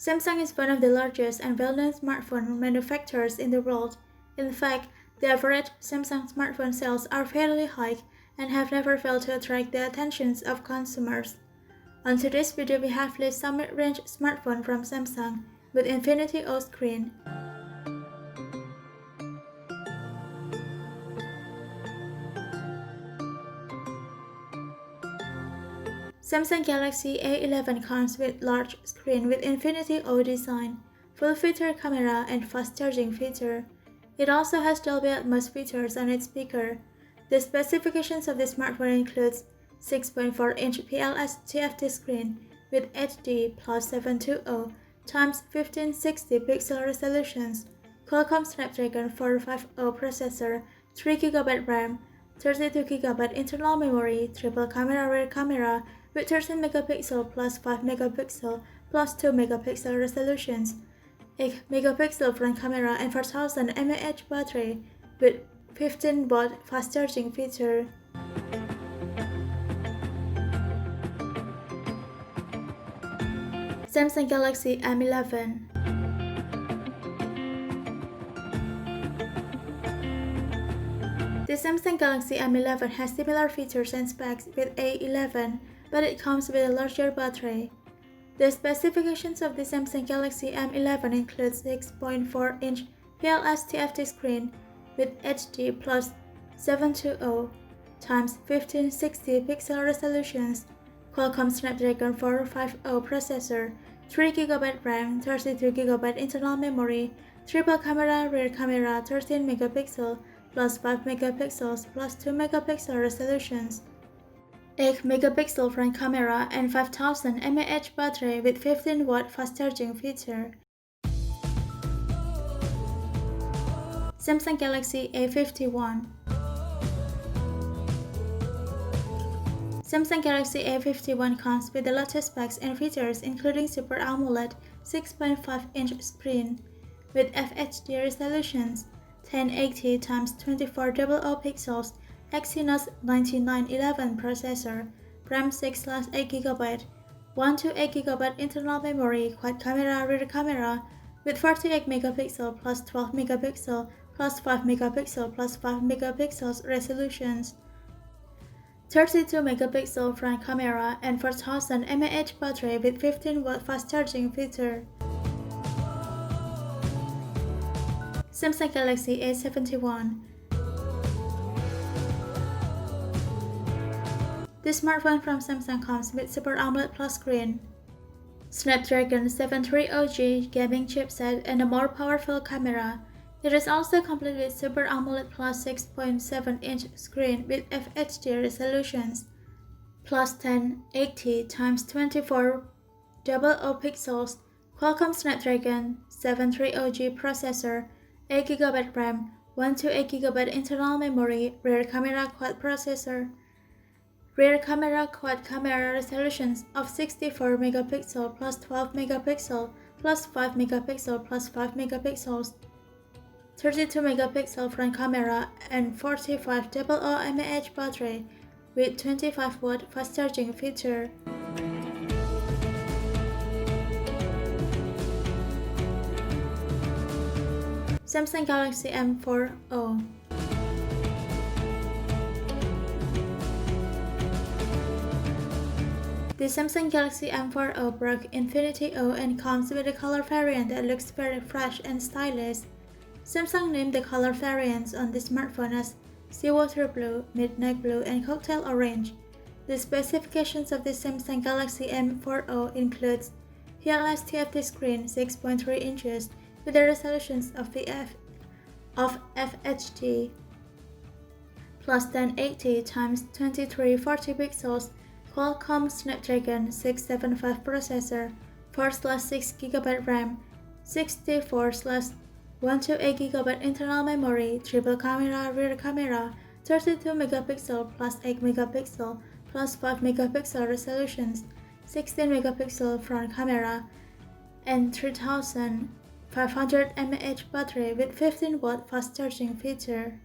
Samsung is one of the largest and well-known smartphone manufacturers in the world. In fact, the average Samsung smartphone sales are fairly high and have never failed to attract the attentions of consumers. On today's video, we have listed some mid-range smartphone from Samsung with Infinity O screen. Samsung Galaxy A11 comes with large screen with Infinity O design, full-feature camera, and fast charging feature. It also has Dolby Atmos features on its speaker. The specifications of the smartphone includes 6.4-inch PLS TFT screen with HD plus 720 x 1560 pixel resolutions, Qualcomm Snapdragon 450 processor, 3GB RAM, 32GB internal memory, triple camera rear camera with 13MP plus 5MP plus 2MP resolutions, 8MP front camera and 4000 mAh battery with 15W fast charging feature. Samsung Galaxy A11. The Samsung Galaxy A11 has similar features and specs with A11, but it comes with a larger battery. The specifications of the Samsung Galaxy A11 include 6.4-inch PLS TFT screen with HD plus 720 x 1560 pixel resolutions, Qualcomm Snapdragon 450 processor, 3GB RAM, 32GB internal memory, triple camera rear camera, 13MP plus 5MP plus 2MP resolutions, 8MP front camera and 5000 mAh battery with 15W fast charging feature. Samsung Galaxy A51. Samsung Galaxy A51 comes with the latest specs and features including Super AMOLED 6.5-inch screen with FHD resolutions, 1080 x 2400 pixels, Exynos 9911 processor, RAM 6/8GB, 128GB internal memory, quad camera rear camera with 48MP plus 12MP plus 5MP plus 5MP resolutions, 32MP front camera and 4000 mAh battery with 15W fast charging feature. Samsung Galaxy A71. This smartphone from Samsung comes with Super AMOLED Plus screen, Snapdragon 730G gaming chipset, and a more powerful camera. It is also complete with Super AMOLED Plus 6.7-inch screen with FHD resolutions, plus 1080 x 2400 pixels, Qualcomm Snapdragon 730G processor, 8GB RAM, 128GB internal memory, rear camera quad camera resolutions of 64MP plus 12MP plus 5MP plus 5MP, 32MP front camera and 4500 mAh battery with 25W fast charging feature. Samsung Galaxy M4O. The Samsung Galaxy M4O broke Infinity O and comes with a color variant that looks very fresh and stylish. Samsung named the color variants on the smartphone as Seawater Blue, Midnight Blue, and Cocktail Orange. The specifications of the Samsung Galaxy M4O includes PLS TFT screen 6.3 inches with the resolutions of FHD plus 1080 x 2340 pixels, Qualcomm Snapdragon 675 processor, 4/6GB RAM, 64/128GB internal memory, triple camera rear camera, 32MP plus 8MP plus 5MP resolutions, 16MP front camera, and 3500 mAh battery with 15W fast charging feature.